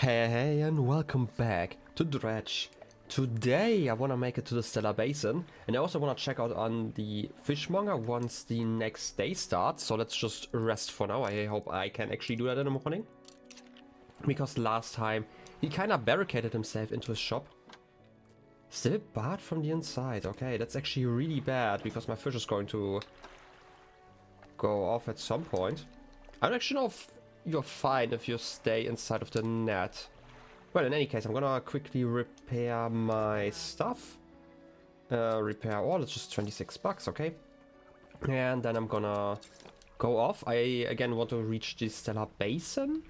Hey, and welcome back to Dredge. Today I want to make it to the Stellar Basin, and I also want to check out on the fishmonger once the next day starts. So let's just rest for now. I hope I can actually do that in the morning, because last time he kind of barricaded himself into his shop. Still barred from the inside. Okay, that's actually really bad, because my fish is going to go off at some point. I don't actually know if you're fine if you stay inside of the net. Well, in any case, I'm gonna quickly repair my stuff. Repair all, it's just 26 bucks, okay. And then I'm gonna go off. I again want to reach the Stellar Basin.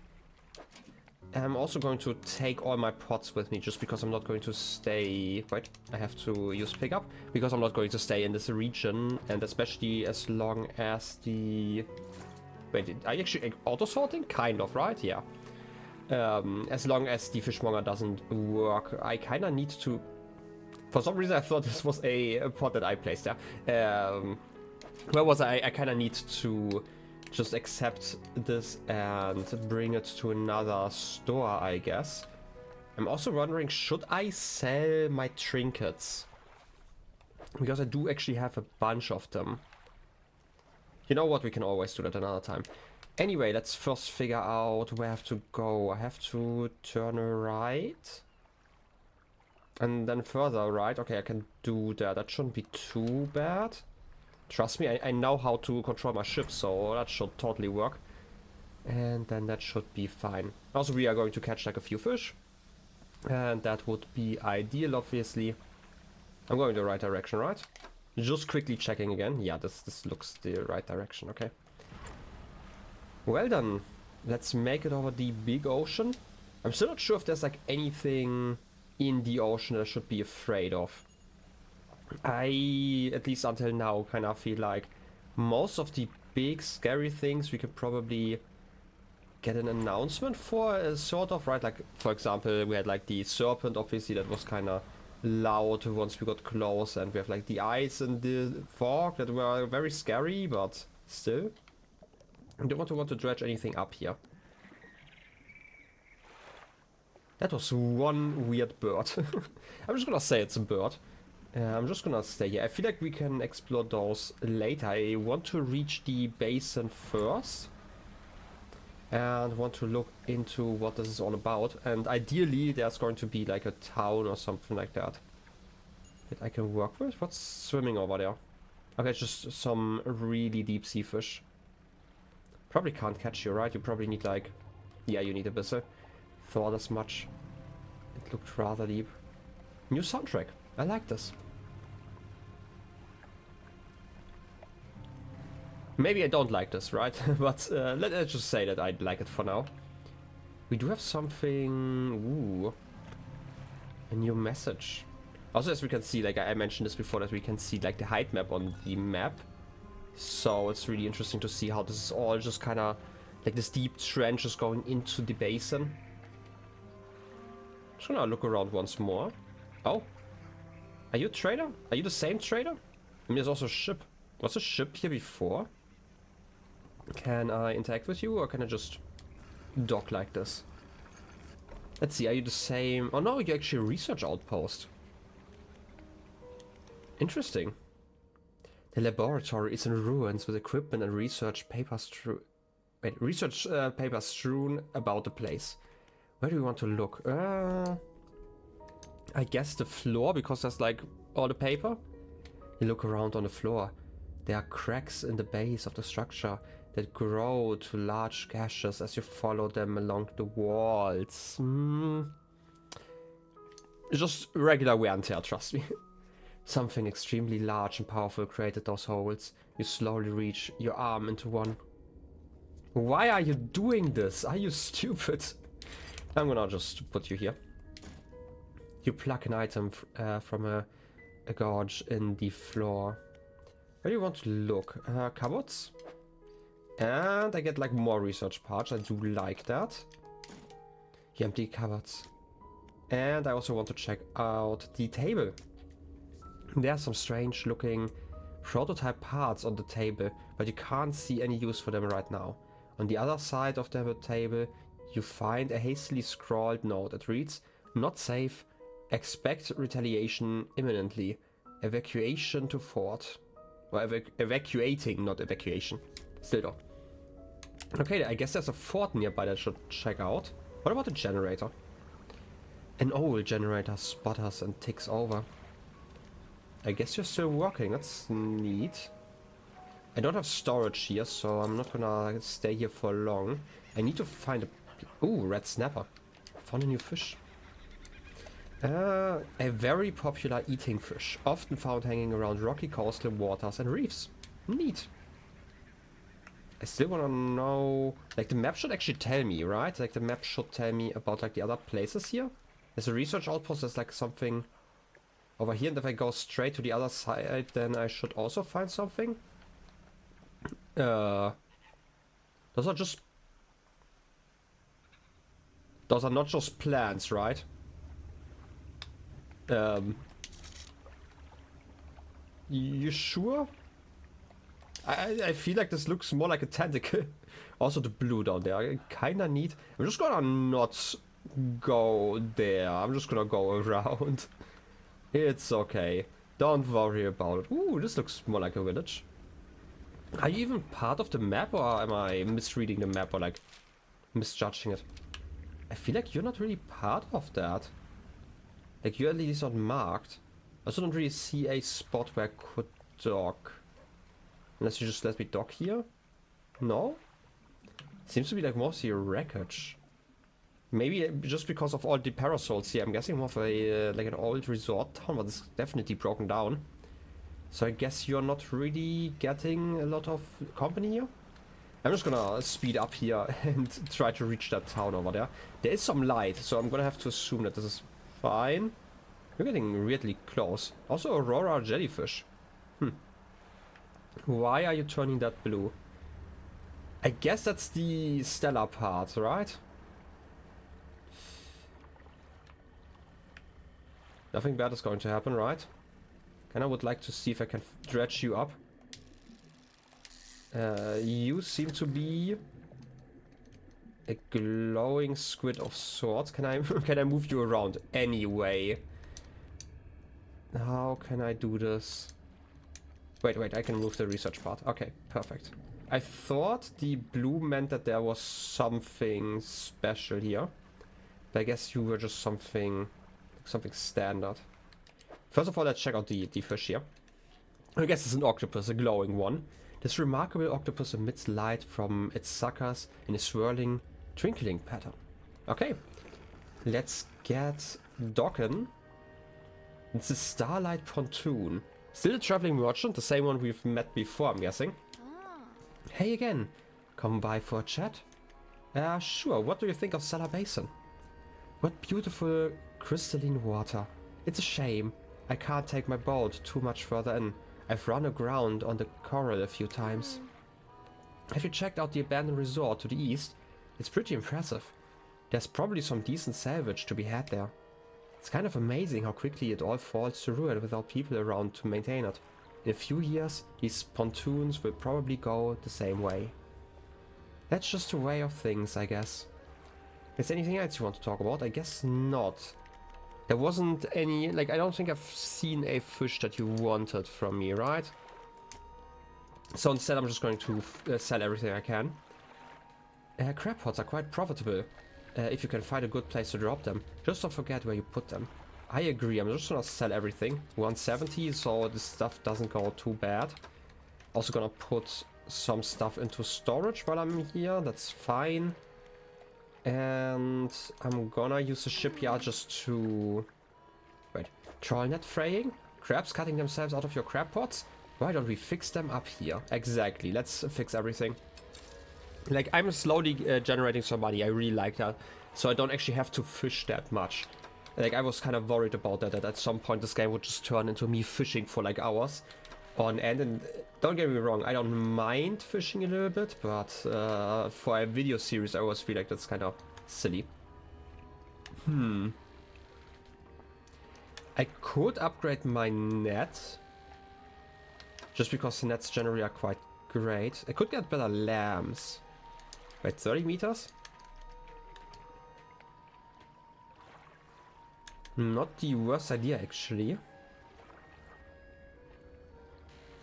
I'm also going to take all my pots with me, just because I'm not going to stay... Wait, I have to use pickup. Because I'm not going to stay in this region, and especially as long as the... Wait, are you actually auto-sorting? Kind of, right? Yeah. As long as the fishmonger doesn't work, I kind of need to... For some reason I thought this was a pot that I placed there. Where was I? I kind of need to just accept this and bring it to another store, I guess. I'm also wondering, should I sell my trinkets? Because I do actually have a bunch of them. You know what, we can always do that another time. Anyway, let's first figure out where I have to go. I have to turn right. And then further right. Okay, I can do that. That shouldn't be too bad. Trust me, I know how to control my ship, so that should totally work. And then that should be fine. Also, we are going to catch like a few fish. And that would be ideal, obviously. I'm going the right direction, right? Just quickly checking again. Yeah, this looks the right direction, okay. Well then, let's make it over the big ocean. I'm still not sure if there's like anything in the ocean that I should be afraid of. I, at least until now, kind of feel like most of the big scary things we could probably get an announcement for, sort of, right? Like, for example, we had like the serpent, obviously, that was kind of loud once we got close, and we have like the ice and the fog that were very scary, but still. I don't want to dredge anything up here. That was one weird bird. I'm just gonna say it's a bird. I'm just gonna stay here. I feel like we can explore those later. I want to reach the basin first. And want to look into what this is all about. And ideally there's going to be like a town or something like that I can work with. What's swimming over there? Okay, it's just some really deep sea fish. Probably can't catch you, right? You probably need like... Yeah, you need a basin. Thought as much. It looked rather deep. New soundtrack. I like this. Maybe I don't like this, right? But let's just say that I like it for now. We do have something... Ooh. A new message. Also, as we can see, like I mentioned this before, that we can see like the height map on the map. So it's really interesting to see how this is all just kind of... Like this deep trench is going into the basin. Just gonna look around once more. Oh. Are you a trader? Are you the same trader? I mean, there's also a ship. Was a ship here before? Can I interact with you, or can I just dock like this? Let's see, are you the same? Oh no, you're actually a research outpost. Interesting. The laboratory is in ruins with equipment and research papers papers strewn about the place. Where do we want to look? I guess the floor, because there's like all the paper. You look around on the floor. There are cracks in the base of the structure that grow to large gashes as you follow them along the walls. Just regular wear and tear, trust me. Something extremely large and powerful created those holes. You slowly reach your arm into one. Why are you doing this? Are you stupid? I'm gonna just put you here. You pluck an item from a gorge in the floor. Where do you want to look? Cupboards? And I get like more research parts. I do like that. The empty cupboards. And I also want to check out the table. There are some strange looking prototype parts on the table, but you can't see any use for them right now. On the other side of the table, You find a hastily scrawled note. It reads, "Not safe. Expect retaliation imminently. Evacuation to fort." Or evacuating, not evacuation. Still though. Okay, I guess there's a fort nearby that I should check out. What about the generator? An old generator sputters and ticks over. I guess you're still working. That's neat. I don't have storage here, so I'm not gonna stay here for long. I need to find a... Ooh, red snapper. Found a new fish. A very popular eating fish, often found hanging around rocky coastal waters and reefs. Neat. I still wanna know... Like, the map should actually tell me, right? Like, the map should tell me about, like, the other places here. There's a research outpost, there's, like, something over here, and if I go straight to the other side, then I should also find something. Those are just... Those are not just plants, right? You sure? I feel like this looks more like a tentacle. Also the blue down there, kinda neat. I'm just gonna not go there. I'm just gonna go around. It's okay. Don't worry about it. Ooh, this looks more like a village. Are you even part of the map, or am I misreading the map or like misjudging it? I feel like you're not really part of that. Like, you're at least not marked. I also don't really see a spot where I could dock. Unless you just let me dock here? No? Seems to be like mostly a wreckage. Maybe just because of all the parasols here. I'm guessing more of a like an old resort town, but it's definitely broken down. So I guess you're not really getting a lot of company here? I'm just gonna speed up here and try to reach that town over there. There is some light, so I'm gonna have to assume that this is fine. We're getting weirdly close. Also Aurora jellyfish. Why are you turning that blue? I guess that's the stellar part, right? Nothing bad is going to happen, right? And I would like to see if I can dredge you up. You seem to be a glowing squid of sorts. Can I can I move you around anyway? How can I do this? Wait, I can move the research part. Okay, perfect. I thought the blue meant that there was something special here. But I guess you were just something standard. First of all, let's check out the fish here. I guess it's an octopus, a glowing one. This remarkable octopus emits light from its suckers in a swirling, twinkling pattern. Okay, let's get docking. It's a Starlight Pontoon. Still a traveling merchant, the same one we've met before, I'm guessing. Hey again, come by for a chat? Sure, what do you think of Stellar Basin? What beautiful crystalline water. It's a shame I can't take my boat too much further in. I've run aground on the coral a few times. Have you checked out the abandoned resort to the east? It's pretty impressive. There's probably some decent salvage to be had there. It's kind of amazing how quickly it all falls to ruin without people around to maintain it. In a few years, these pontoons will probably go the same way. That's just a way of things, I guess. Is there anything else you want to talk about? I guess not. There wasn't any, like, I don't think I've seen a fish that you wanted from me, right? So instead I'm just going to sell everything I can. Crab pots are quite profitable, if you can find a good place to drop them. Just don't forget where you put them. I agree, I'm just gonna sell everything. 170, so this stuff doesn't go too bad. Also gonna put some stuff into storage while I'm here, that's fine. And I'm gonna use the shipyard just to... Wait, trawl net fraying? Crabs cutting themselves out of your crab pots? Why don't we fix them up here? Exactly, let's fix everything. Like, I'm slowly generating some money, I really like that. So I don't actually have to fish that much. Like, I was kind of worried about that at some point this game would just turn into me fishing for like hours on end. And don't get me wrong, I don't mind fishing a little bit, but for a video series I always feel like that's kind of silly. I could upgrade my net, just because the nets generally are quite great. I could get better lambs. Wait, 30 meters? Not the worst idea, actually.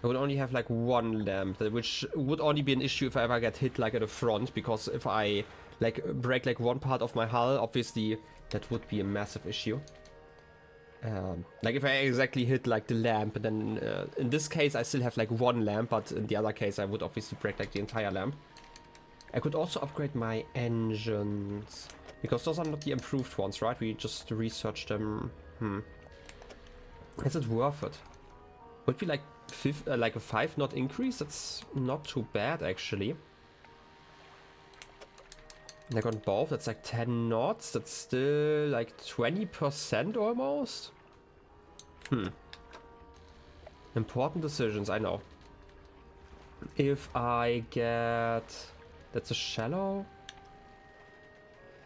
I would only have like one lamp, which would only be an issue if I ever get hit like at the front, because if I like break like one part of my hull, obviously that would be a massive issue. Like if I exactly hit like the lamp, and then in this case I still have like one lamp, but in the other case I would obviously break like the entire lamp. I could also upgrade my engines, because those are not the improved ones, right? We just researched them. Is it worth it? Would be like like a 5 knot increase? That's not too bad, actually. Like on both, that's like 10 knots. That's still like 20% almost. Important decisions, I know. If I get... That's a shallow.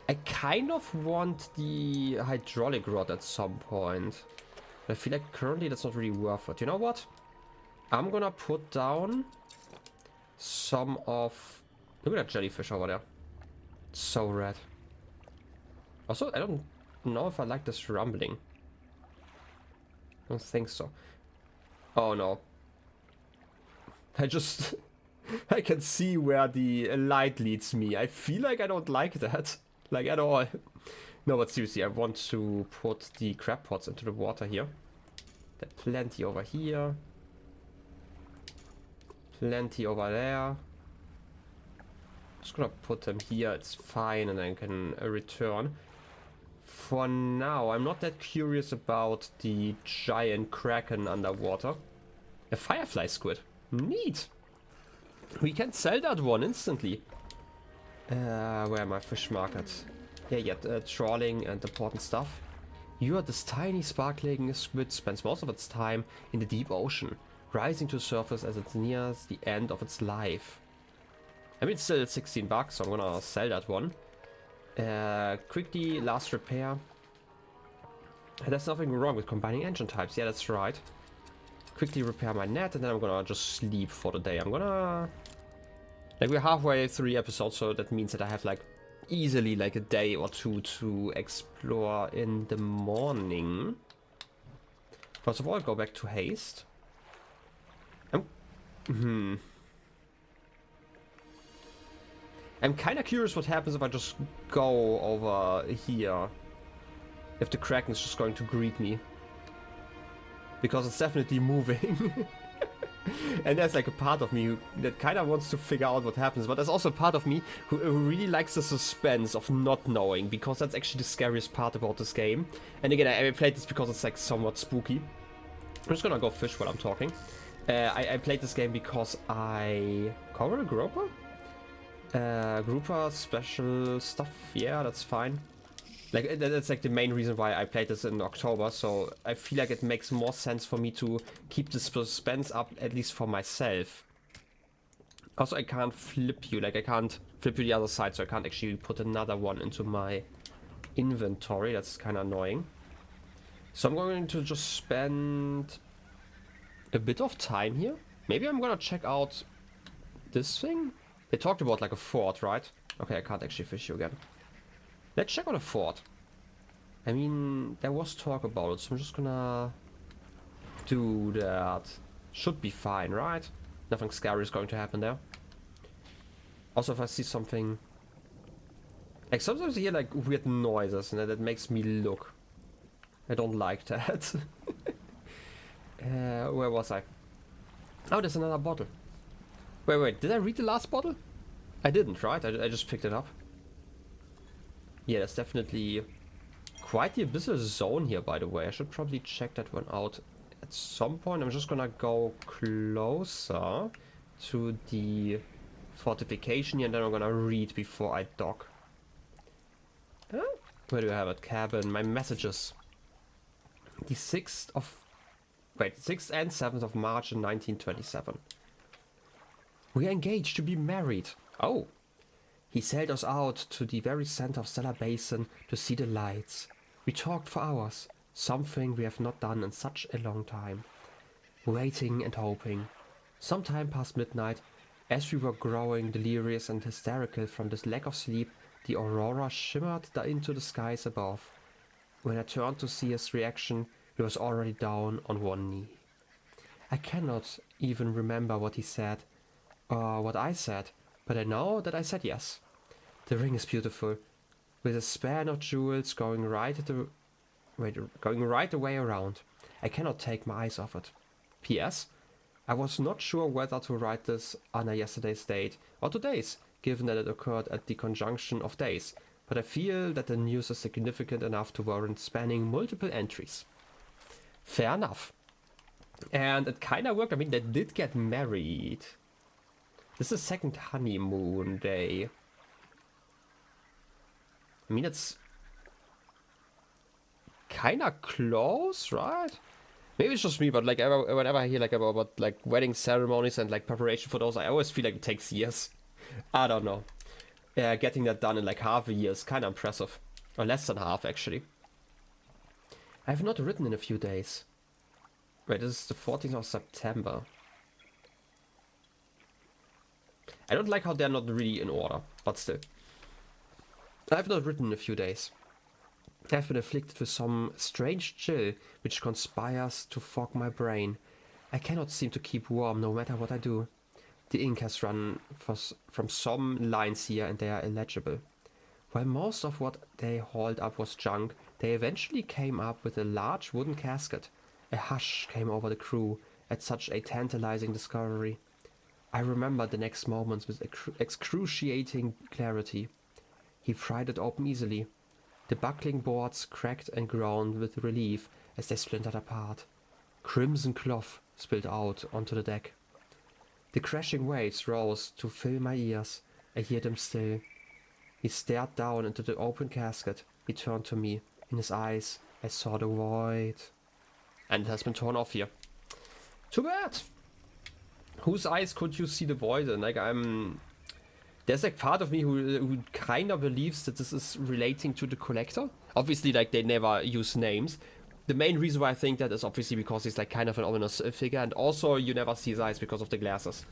I kind of want the hydraulic rod at some point. But I feel like currently that's not really worth it. You know what? I'm gonna put down some of... Look at that jellyfish over there. It's so red. Also, I don't know if I like this rumbling. I don't think so. Oh no. I just... I can see where the light leads me. I feel like I don't like that. Like at all. No, but seriously, I want to put the crab pots into the water here. There's plenty over here. Plenty over there. Just gonna put them here, it's fine, and I can return. For now, I'm not that curious about the giant kraken underwater. A firefly squid. Neat! We can sell that one instantly. Where are my fish markets? Yeah, trawling and important stuff. You are this tiny sparkling squid spends most of its time in the deep ocean, rising to the surface as it nears the end of its life. I mean, it's still $16, so I'm gonna sell that one. Quickly, last repair. There's nothing wrong with combining engine types. Yeah, that's right. Quickly repair my net, and then I'm gonna just sleep for the day. I'm gonna... Like, we're halfway through the episode, so that means that I have, like, easily, like, a day or two to explore in the morning. First of all, go back to haste. I'm kind of curious what happens if I just go over here. If the Kraken is just going to greet me. Because it's definitely moving. And there's like a part of me that kind of wants to figure out what happens. But there's also a part of me who really likes the suspense of not knowing. Because that's actually the scariest part about this game. And again, I played this because it's like somewhat spooky. I'm just gonna go fish while I'm talking. I played this game because I... Cover a grouper? Grouper special stuff, yeah, that's fine. Like, that's like the main reason why I played this in October, so I feel like it makes more sense for me to keep the suspense up, at least for myself. Also, I can't flip you, like I can't flip you the other side, so I can't actually put another one into my inventory. That's kind of annoying. So I'm going to just spend a bit of time here. Maybe I'm gonna check out this thing. They talked about like a fort, right? Okay, I can't actually fish you again. Let's check out a fort. I mean, there was talk about it, so I'm just gonna do that. Should be fine, right? Nothing scary is going to happen there. Also, if I see something... Like, sometimes I hear like weird noises, and that makes me look. I don't like that. Where was I? Oh, there's another bottle. Wait, did I read the last bottle? I didn't, right? I just picked it up. Yeah, that's definitely quite the abyssal zone here, by the way. I should probably check that one out at some point. I'm just gonna go closer to the fortification here, and then I'm gonna read before I dock. Where do I have it? Cabin. My messages. The 6th of... Wait, 6th and 7th of March in 1927. We are engaged to be married. Oh. He sailed us out to the very center of Stellar Basin to see the lights. We talked for hours, something we have not done in such a long time. Waiting and hoping. Sometime past midnight, as we were growing delirious and hysterical from this lack of sleep, the aurora shimmered into the skies above. When I turned to see his reaction, he was already down on one knee. I cannot even remember what he said, or what I said, but I know that I said yes. The ring is beautiful, with a span of jewels going right the way around. I cannot take my eyes off it. P.S. I was not sure whether to write this under yesterday's date or today's, given that it occurred at the conjunction of days, but I feel that the news is significant enough to warrant spanning multiple entries. Fair enough. And it kind of worked. I mean, they did get married. This is second honeymoon day. I mean, it's kind of close, right? Maybe it's just me, but like whenever I hear like about like wedding ceremonies and like preparation for those, I always feel like it takes years. I don't know. Getting that done in like half a year is kind of impressive. Or less than half, actually. I have not written in a few days. Wait, this is the 14th of September. I don't like how they're not really in order, but still. I have not written in a few days. I have been afflicted with some strange chill which conspires to fog my brain. I cannot seem to keep warm no matter what I do. The ink has run from some lines here and they are illegible. While most of what they hauled up was junk, they eventually came up with a large wooden casket. A hush came over the crew at such a tantalizing discovery. I remember the next moments with excruciating clarity. He pried it open easily. The buckling boards cracked and groaned with relief as they splintered apart. Crimson cloth spilled out onto the deck. The crashing waves rose to fill my ears. I hear them still. He stared down into the open casket. He turned to me. In his eyes, I saw the void. And it has been torn off here. Too bad. Whose eyes could you see the void in? Like, there's like part of me who kind of believes that this is relating to the collector. Obviously, like, they never use names. The main reason why I think that is obviously because he's like kind of an ominous figure, and also you never see his eyes because of the glasses.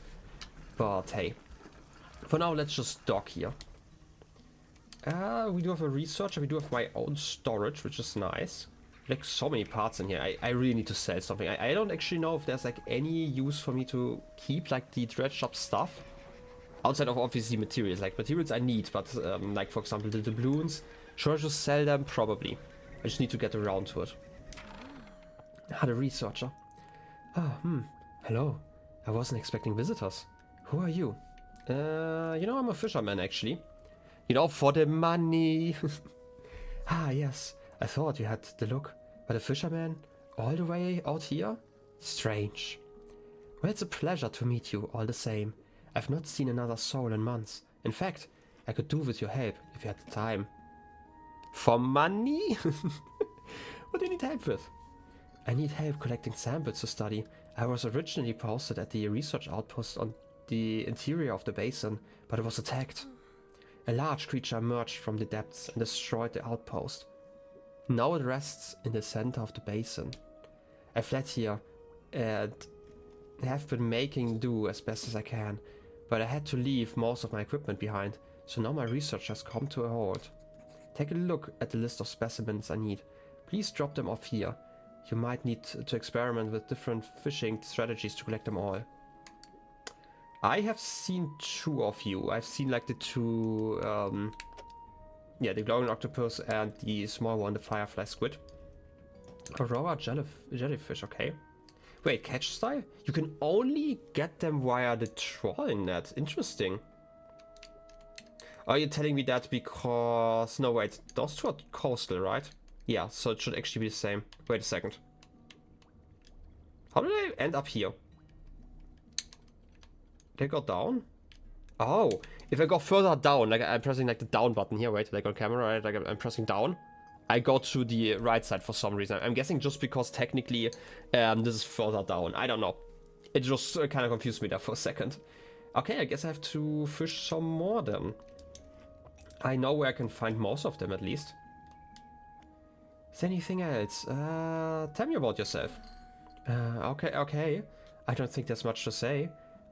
But hey, for now let's just dock here. We do have a researcher, we do have my own storage, which is nice. Like, so many parts in here. I really need to sell something. I don't actually know if there's like any use for me to keep like the dredge shop stuff. Outside of obviously materials. Like, materials I need, but like for example the doubloons. Should I just sell them? Probably. I just need to get around to it. The researcher. Hello. I wasn't expecting visitors. Who are you? You know, I'm a fisherman actually. You know, for the money. Yes. I thought you had the look. But a fisherman? All the way out here? Strange. Well, it's a pleasure to meet you all the same. I've not seen another soul in months. In fact, I could do with your help if you had the time. For money? What do you need help with? I need help collecting samples to study. I was originally posted at the research outpost on the interior of the basin, but it was attacked. A large creature emerged from the depths and destroyed the outpost. Now it rests in the center of the basin. I fled here and have been making do as best as I can, but I had to leave most of my equipment behind, so now my research has come to a halt. Take a look at the list of specimens I need. Please drop them off here. You might need to experiment with different fishing strategies to collect them all. I have seen two of you. I've seen like the two, the glowing octopus and the small one, the firefly squid. Aurora jellyfish, okay. Wait, catch style? You can only get them via the trolling net. Interesting. Are you telling me that because... No, wait, those two are coastal, right? Yeah, so it should actually be the same. Wait a second. How did I end up here? They go down? Oh, if I go further down, like I'm pressing like the down button here, wait, like on camera, right? Like I'm pressing down. I go to the right side for some reason. I'm guessing just because technically this is further down. I don't know. It just kind of confused me there for a second. Okay, I guess I have to fish some more then. I know where I can find most of them at least. Is there anything else? Tell me about yourself. Okay. I don't think there's much to say.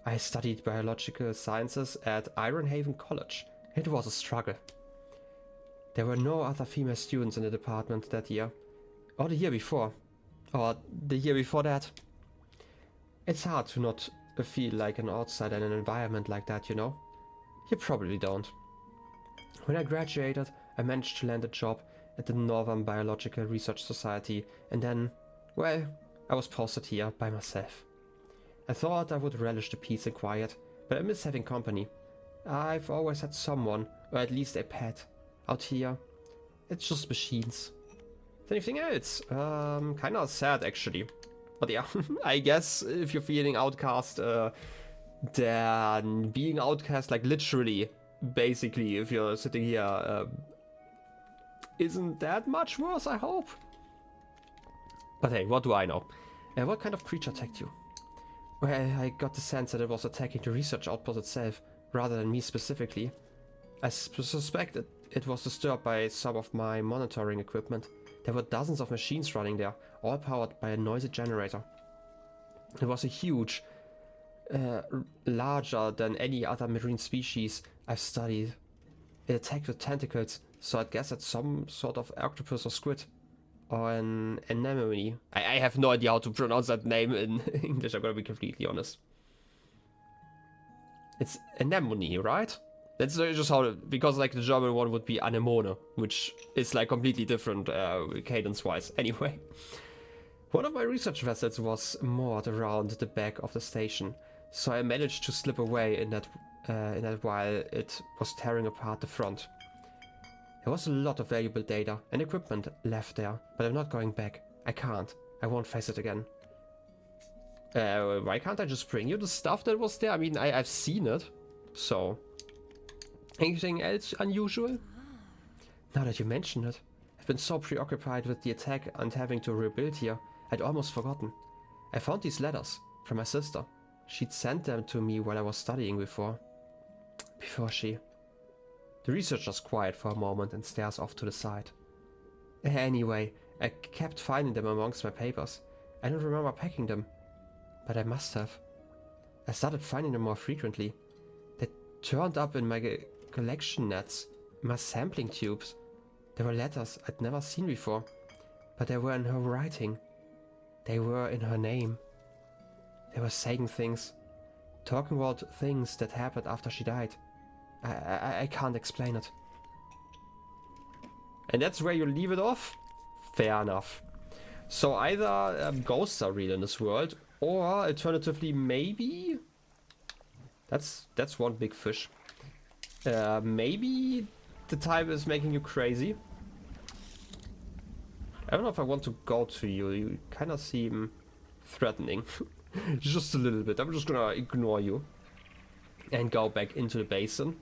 I studied biological sciences at Ironhaven College. It was a struggle. There were no other female students in the department that year. Or the year before. Or the year before that. It's hard to not feel like an outsider in an environment like that, you know? You probably don't. When I graduated, I managed to land a job at the Northern Biological Research Society, and then, well, I was posted here by myself. I thought I would relish the peace and quiet, but I miss having company. I've always had someone, or at least a pet. Out here, it's just machines. Anything else? Kinda sad actually. But yeah, I guess if you're feeling outcast, then being outcast, like literally, basically, if you're sitting here, isn't that much worse, I hope. But hey, what do I know? What kind of creature attacked you? Well, I got the sense that it was attacking the research outpost itself, rather than me specifically. I suspect it was disturbed by some of my monitoring equipment. There were dozens of machines running there, all powered by a noisy generator. It was a huge, larger than any other marine species I've studied. It attacked with tentacles, so I'd guess it's some sort of octopus or squid. Or an anemone. I have no idea how to pronounce that name in English, I'm gonna be completely honest. It's anemone, right? That's just how, because like the German one would be anemone, which is like completely different cadence-wise. Anyway, one of my research vessels was moored around the back of the station, so I managed to slip away in that while it was tearing apart the front. There was a lot of valuable data and equipment left there, but I'm not going back. I can't. I won't face it again. Why can't I just bring you the stuff that was there? I mean, I've seen it, so... Anything else unusual? Now that you mention it, I've been so preoccupied with the attack and having to rebuild here, I'd almost forgotten. I found these letters from my sister. She'd sent them to me while I was studying before she... The researcher's quiet for a moment and stares off to the side. Anyway, I kept finding them amongst my papers. I don't remember packing them, but I must have. I started finding them more frequently. They turned up in my collection nets, my sampling tubes. There were letters I'd never seen before, but they were in her writing. They were in her name. They were saying things, talking about things that happened after she died. I can't explain it. And that's where you leave it off? Fair enough. So either ghosts are real in this world, or alternatively maybe... That's one big fish. Maybe the time is making you crazy. I don't know if I want to go to you. You kind of seem threatening. Just a little bit. I'm just gonna ignore you. And go back into the basin.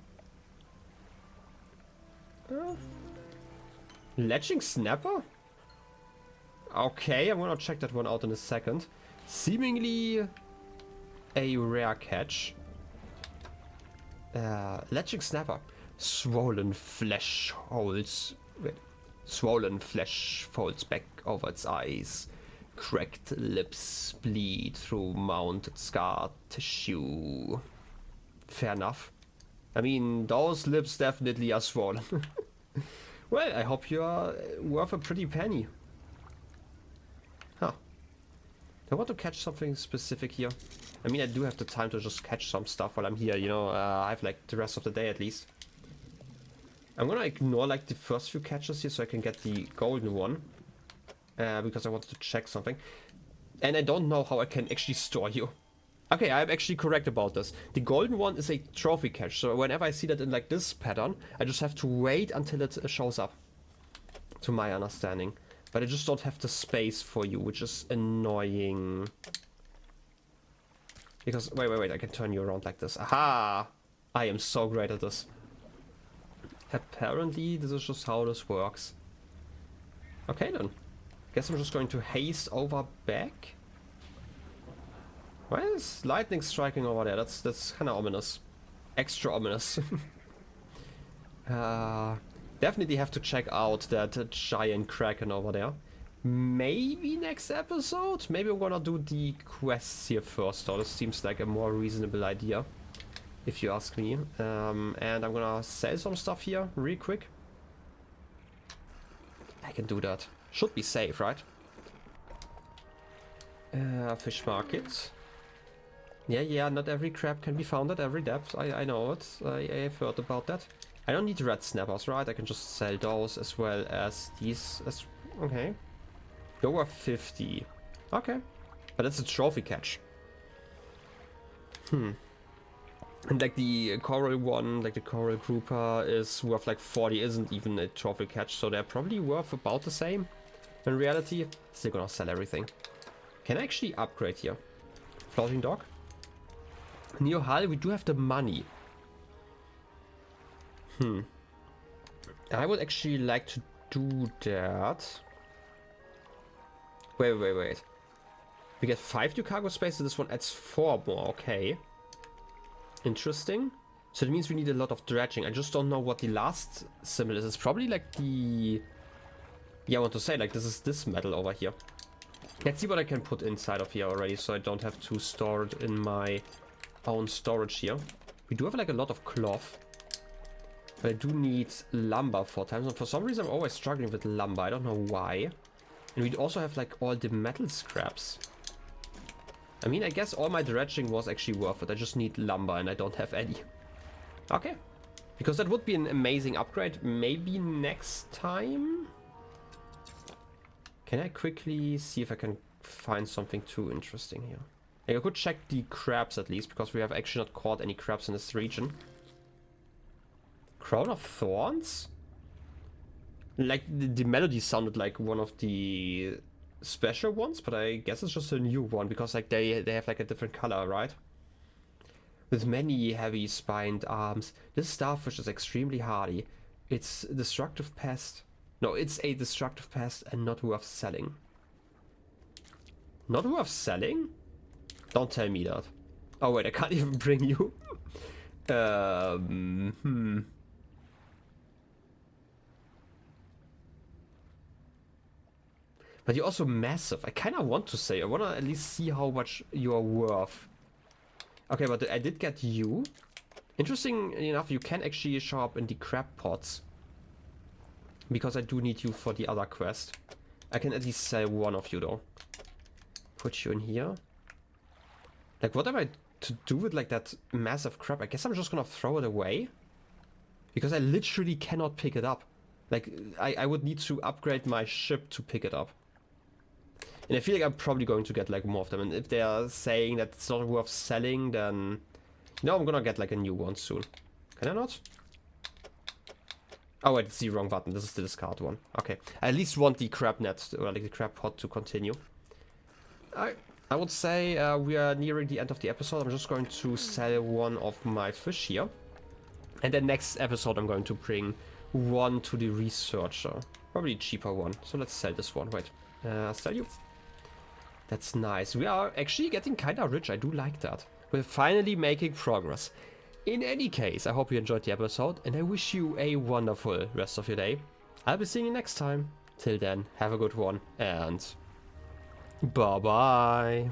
Ledging snapper? Okay, I'm gonna check that one out in a second. Seemingly a rare catch. Ledging snapper. Swollen flesh folds back over its eyes. Cracked lips bleed through mounted scar tissue. Fair enough. I mean, those lips definitely are swollen. Well, I hope you are worth a pretty penny. Huh. I want to catch something specific here. I mean, I do have the time to just catch some stuff while I'm here, you know. I have like the rest of the day at least. I'm gonna ignore like the first few catches here so I can get the golden one. Because I wanted to check something. And I don't know how I can actually store you. Okay, I'm actually correct about this. The golden one is a trophy catch, so whenever I see that in like this pattern, I just have to wait until it shows up. To my understanding. But I just don't have the space for you, which is annoying. Because, wait, I can turn you around like this. Aha! I am so great at this. Apparently, this is just how this works. Okay then. Guess I'm just going to haste over back. Why is lightning striking over there? That's kind of ominous. Extra ominous. Definitely have to check out that giant kraken over there. Maybe next episode? Maybe I'm gonna do the quests here first, though. This seems like a more reasonable idea, if you ask me. And I'm gonna sell some stuff here real quick. I can do that. Should be safe, right? Fish market. Yeah, not every crab can be found at every depth. I know it. I've heard about that. I don't need red snappers, right? I can just sell those as well as these. Okay. You're worth 50. Okay. But that's a trophy catch. And like the coral one, like the coral grouper is worth like 40, isn't even a trophy catch. So they're probably worth about the same. In reality, still gonna sell everything. Can I actually upgrade here? Floating dock? Neo hull, we do have the money. I would actually like to do that. Wait. We get 5 new cargo spaces. This one adds 4 more. Okay. Interesting. So that means we need a lot of dredging. I just don't know what the last symbol is. It's probably like the... Yeah, I want to say, like, this is this metal over here. Let's see what I can put inside of here already, so I don't have to store it in my own storage here. We do have, like, a lot of cloth. But I do need lumber 4 times. And for some reason, I'm always struggling with lumber. I don't know why. And we also have, like, all the metal scraps. I mean, I guess all my dredging was actually worth it. I just need lumber, and I don't have any. Okay. Because that would be an amazing upgrade. Maybe next time? Can I quickly see if I can find something too interesting here? Like, I could check the crabs at least, because we have actually not caught any crabs in this region. Crown of Thorns? Like, the melody sounded like one of the special ones, but I guess it's just a new one, because like they have like a different color, right? With many heavy spined arms, this starfish is extremely hardy. It's a destructive pest. No, it's a destructive pest and not worth selling. Not worth selling? Don't tell me that. Oh wait, I can't even bring you. But you're also massive. I kind of want to say, I want to at least see how much you're worth. Okay, but I did get you. Interesting enough, you can actually show up in the crab pots. Because I do need you for the other quest. I can at least sell one of you though. Put you in here. Like, what am I to do with like that massive crab? I guess I'm just gonna throw it away. Because I literally cannot pick it up. Like, I would need to upgrade my ship to pick it up. And I feel like I'm probably going to get like more of them. And if they are saying that it's not worth selling, then... No, I'm gonna get like a new one soon. Can I not? Oh wait, it's the wrong button. This is the discard one. Okay. I at least want the crab net, or like the crab pot to continue. I would say we are nearing the end of the episode. I'm just going to sell one of my fish here. And then next episode I'm going to bring one to the researcher. Probably a cheaper one. So let's sell this one. Wait. Sell you. That's nice. We are actually getting kind of rich. I do like that. We're finally making progress. In any case, I hope you enjoyed the episode, and I wish you a wonderful rest of your day. I'll be seeing you next time. Till then, have a good one, and bye-bye.